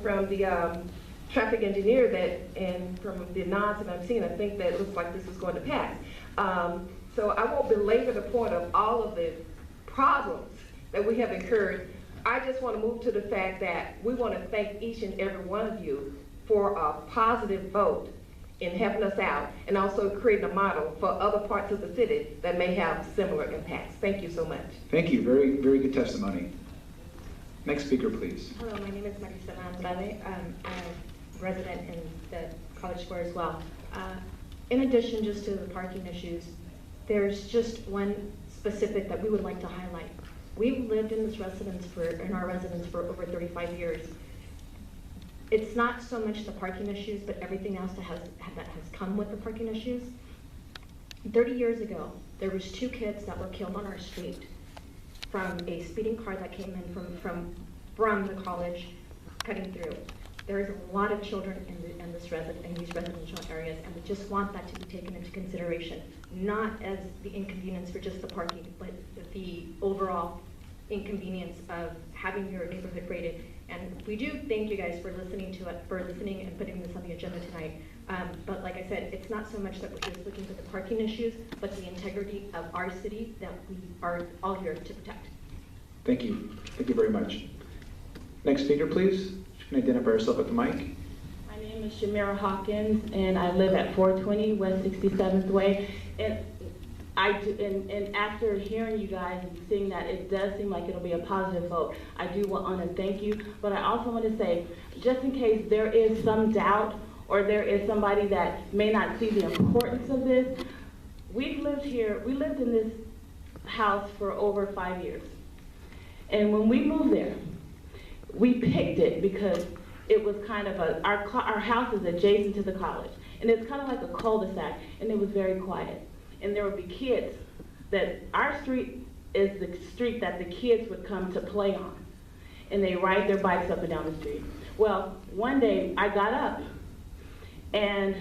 from the traffic engineer that, and from the nods that I'm seeing, I think that it looks like this is going to pass. So I won't belabor the point of all of the problems that we have incurred. I just want to move to the fact that we want to thank each and every one of you for a positive vote in helping us out and also creating a model for other parts of the city that may have similar impacts. Thank you so much. Thank you. Very, very good testimony. Next speaker, please. Hello, my name is Marisa Andrade. I'm a resident in the College Square as well. In addition just to the parking issues, there's just one specific that we would like to highlight. We've lived in our residence for over 35 years. It's not so much the parking issues, but everything else that has come with the parking issues. 30 years ago, there was 2 kids that were killed on our street from a speeding car that came in from the college cutting through. There's a lot of children in these residential areas, and we just want that to be taken into consideration, not as the inconvenience for just the parking, but the overall inconvenience of having your neighborhood graded. And we do thank you guys for listening and putting this on the agenda tonight. But like I said, it's not so much that we're just looking for the parking issues, but the integrity of our city that we are all here to protect. Thank you. Thank you very much. Next speaker, please. You can identify yourself at the mic. My name is Shamira Hawkins, and I live at 420 West 67th Way. And after hearing you guys and seeing that, it does seem like it'll be a positive vote. I do want to thank you, but I also want to say, just in case there is some doubt or there is somebody that may not see the importance of this, we lived in this house for over 5 years. And when we moved there, we picked it because it was kind of our house is adjacent to the college. And it's kind of like a cul-de-sac, and it was very quiet. And there would be kids that our street is the street that the kids would come to play on. And they ride their bikes up and down the street. Well, one day I got up and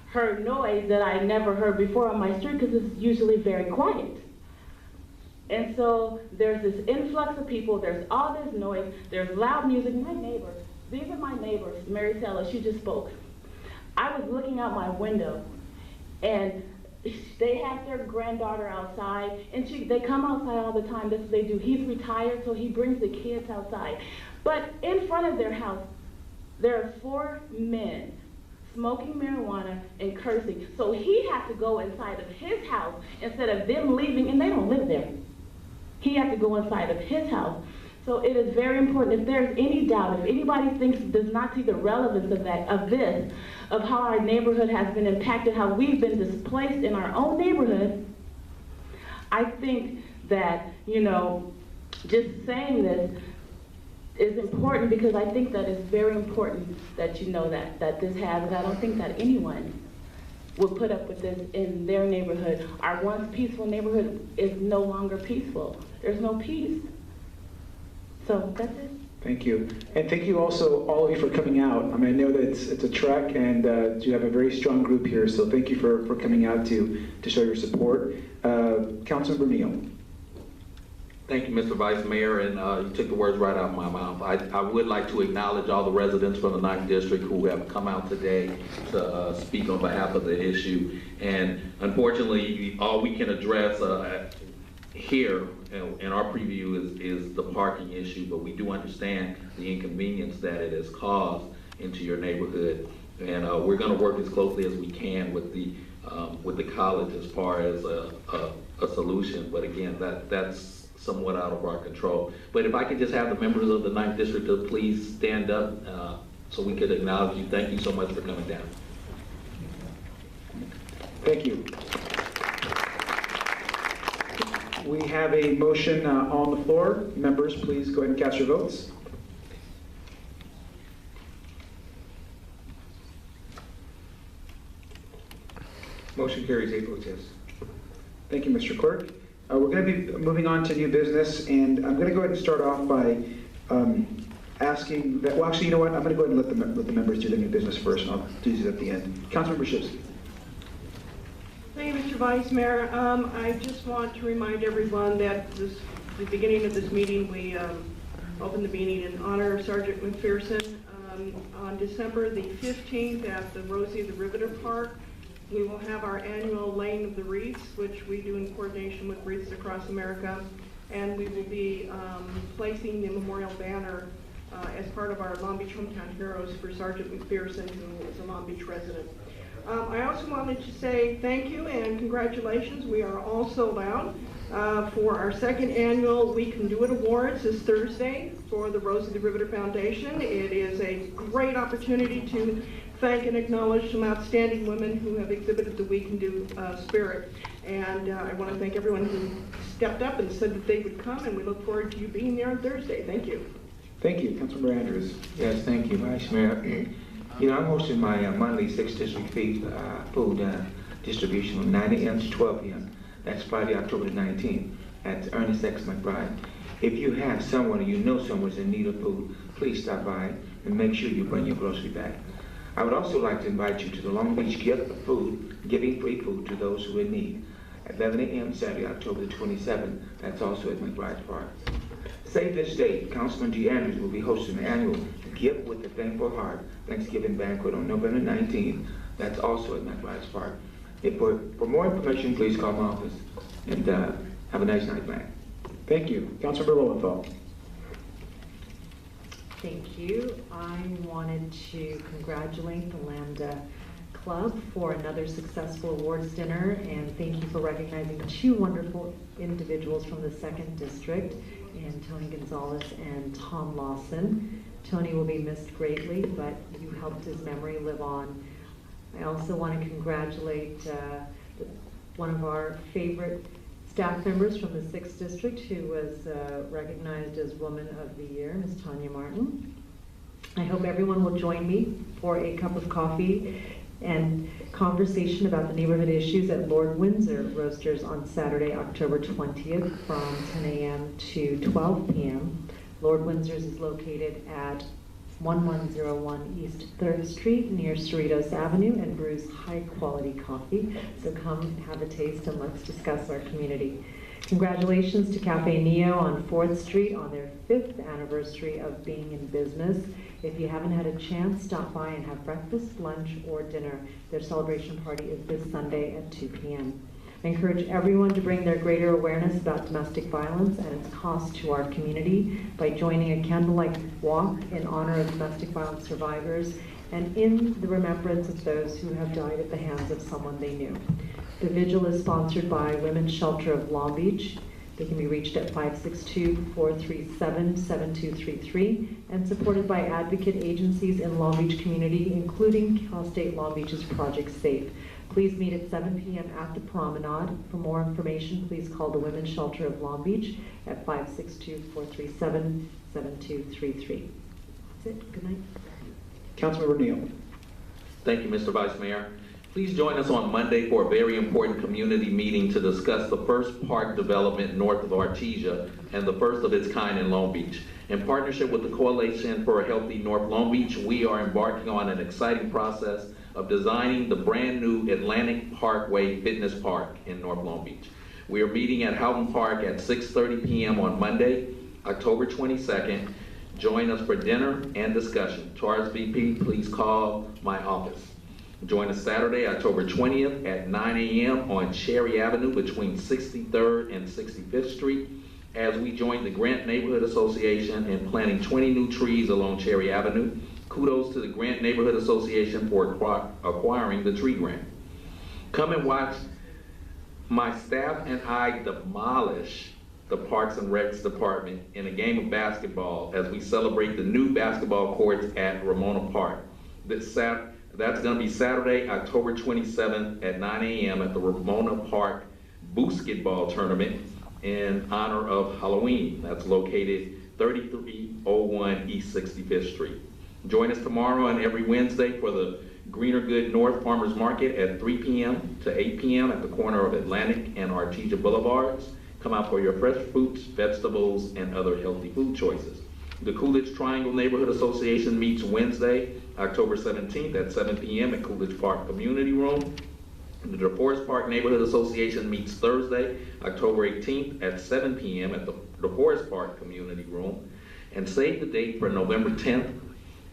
heard noise that I never heard before on my street because it's usually very quiet. And so there's this influx of people, there's all this noise, there's loud music. My neighbors, these are my neighbors, Mary Taylor, she just spoke. I was looking out my window and they have their granddaughter outside, and they come outside all the time. That's what they do. He's retired, so he brings the kids outside. But in front of their house, there are 4 men smoking marijuana and cursing. So he had to go inside of his house instead of them leaving, and they don't live there. He had to go inside of his house. So it is very important. If there's any doubt, if anybody does not see the relevance of how our neighborhood has been impacted, how we've been displaced in our own neighborhood, I think that, just saying this is important because I think that it's very important that you know that this has, and I don't think that anyone will put up with this in their neighborhood. Our once peaceful neighborhood is no longer peaceful. There's no peace. So that's it. Thank you. And thank you also, all of you, for coming out. I mean, I know that it's a trek, and you have a very strong group here, so thank you for coming out to show your support. Councilmember Neal. Thank you, Mr. Vice Mayor, and you took the words right out of my mouth. I would like to acknowledge all the residents from the 9th District who have come out today to speak on behalf of the issue. And unfortunately, all we can address here in our preview is the parking issue, but we do understand the inconvenience that it has caused into your neighborhood. And we're gonna work as closely as we can with the college as far as a solution. But again, that's somewhat out of our control. But if I could just have the members of the 9th District to please stand up so we could acknowledge you. Thank you so much for coming down. Thank you. We have a motion on the floor. Members, please go ahead and cast your votes. Motion carries 8 votes yes. Thank you, Mr. Clerk. We're going to be moving on to new business, and I'm going to go ahead and start off by asking that, well, actually, you know what? I'm going to go ahead and let the members do the new business first, and I'll do these at the end. Councilmember Shipsky. Thank you, Mr. Vice Mayor. I just want to remind everyone that the beginning of this meeting, we opened the meeting in honor of Sergeant McPherson. On December the 15th at the Rosie the Riveter Park, we will have our annual Lane of the Wreaths, which we do in coordination with Wreaths Across America, and we will be placing the memorial banner as part of our Long Beach Hometown Heroes for Sergeant McPherson, who is a Long Beach resident. I also wanted to say thank you and congratulations. We are all sold out for our second annual We Can Do It Awards this Thursday for the Rosie the Riveter Foundation. It is a great opportunity to thank and acknowledge some outstanding women who have exhibited the We Can Do spirit. And I want to thank everyone who stepped up and said that they would come, and we look forward to you being there on Thursday. Thank you. Thank you. Councilmember Andrews. Yes, thank you, Vice Mayor. You know, I'm hosting my monthly 6th District food distribution from 9 a.m. to 12 p.m. That's Friday, October the 19th at Ernest X. McBride. If you have someone or you know someone's in need of food, please stop by and make sure you bring your grocery bag. I would also like to invite you to the Long Beach Gift of Food, giving free food to those who are in need. At 11 a.m. Saturday, October the 27th, that's also at McBride Park. Save this date, Councilman G. Andrews will be hosting the annual Gift with a Thankful Heart Thanksgiving Banquet on November 19th. That's also at McBride Park. For more information, please call my office. And have a nice night, man. Thank you. Councilmember Lowenthal. Thank you. I wanted to congratulate the Lambda Club for another successful awards dinner, and thank you for recognizing two wonderful individuals from the 2nd District, and Tony Gonzalez and Tom Lawson. Tony will be missed greatly, but you helped his memory live on. I also want to congratulate one of our favorite staff members from the 6th District who was recognized as Woman of the Year, Ms. Tanya Martin. I hope everyone will join me for a cup of coffee and conversation about the neighborhood issues at Lord Windsor Roasters on Saturday, October 20th from 10 a.m. to 12 p.m. Lord Windsor's is located at 1101 East 3rd Street near Cerritos Avenue and brews high-quality coffee. So come have a taste and let's discuss our community. Congratulations to Cafe Neo on 4th Street on their 5th anniversary of being in business. If you haven't had a chance, stop by and have breakfast, lunch, or dinner. Their celebration party is this Sunday at 2 p.m. I encourage everyone to bring their greater awareness about domestic violence and its cost to our community by joining a candlelight walk in honor of domestic violence survivors and in the remembrance of those who have died at the hands of someone they knew. The vigil is sponsored by Women's Shelter of Long Beach. They can be reached at 562-437-7233 and supported by advocate agencies in Long Beach community, including Cal State Long Beach's Project SAFE. Please meet at 7 p.m. at the Promenade. For more information, please call the Women's Shelter of Long Beach at 562-437-7233. That's it. Good night. Councilmember Neal. Thank you, Mr. Vice Mayor. Please join us on Monday for a very important community meeting to discuss the first park development north of Artesia and the first of its kind in Long Beach. In partnership with the Coalition for a Healthy North Long Beach, we are embarking on an exciting process of designing the brand new Atlantic Parkway Fitness Park in North Long Beach. We are meeting at Houghton Park at 6:30 p.m. on Monday, October 22nd. Join us for dinner and discussion. To RSVP, please call my office. Join us Saturday, October 20th at 9 a.m. on Cherry Avenue between 63rd and 65th Street as we join the Grant Neighborhood Association in planting 20 new trees along Cherry Avenue. Kudos to the Grant Neighborhood Association for acquiring the tree grant. Come and watch my staff and I demolish the Parks and Recs Department in a game of basketball as we celebrate the new basketball courts at Ramona Park. That's going to be Saturday, October 27th at 9 a.m. at the Ramona Park Basketball Tournament in honor of Halloween. That's located 3301 East 65th Street. Join us tomorrow and every Wednesday for the Greener Good North Farmers Market at 3 p.m. to 8 p.m. at the corner of Atlantic and Artesia Boulevards. Come out for your fresh fruits, vegetables, and other healthy food choices. The Coolidge Triangle Neighborhood Association meets Wednesday, October 17th at 7 p.m. at Coolidge Park Community Room. The DeForest Park Neighborhood Association meets Thursday, October 18th at 7 p.m. at the DeForest Park Community Room. And save the date for November 10th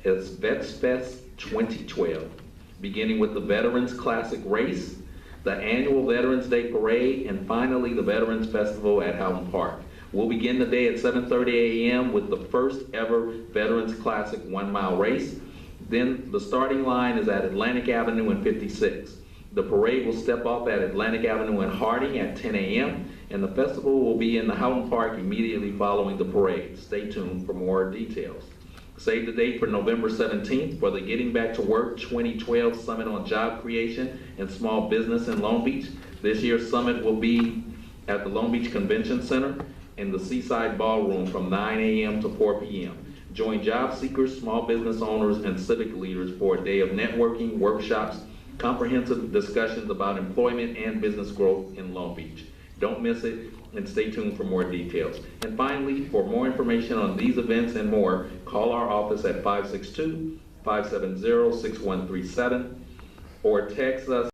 is Vets Fest 2012, beginning with the Veterans Classic Race, the annual Veterans Day Parade, and finally the Veterans Festival at Houghton Park. We'll begin the day at 7:30 a.m. with the first ever Veterans Classic 1 mile race. Then the starting line is at Atlantic Avenue and 56. The parade will step off at Atlantic Avenue and Harding at 10 a.m. and the festival will be in the Houghton Park immediately following the parade. Stay tuned for more details. Save the date for November 17th for the Getting Back to Work 2012 Summit on Job Creation and Small Business in Long Beach. This year's summit will be at the Long Beach Convention Center in the Seaside Ballroom from 9 a.m. to 4 p.m. Join job seekers, small business owners, and civic leaders for a day of networking, workshops, comprehensive discussions about employment and business growth in Long Beach. Don't miss it, and stay tuned for more details. And finally, for more information on these events and more, call our office at 562-570-6137 or text us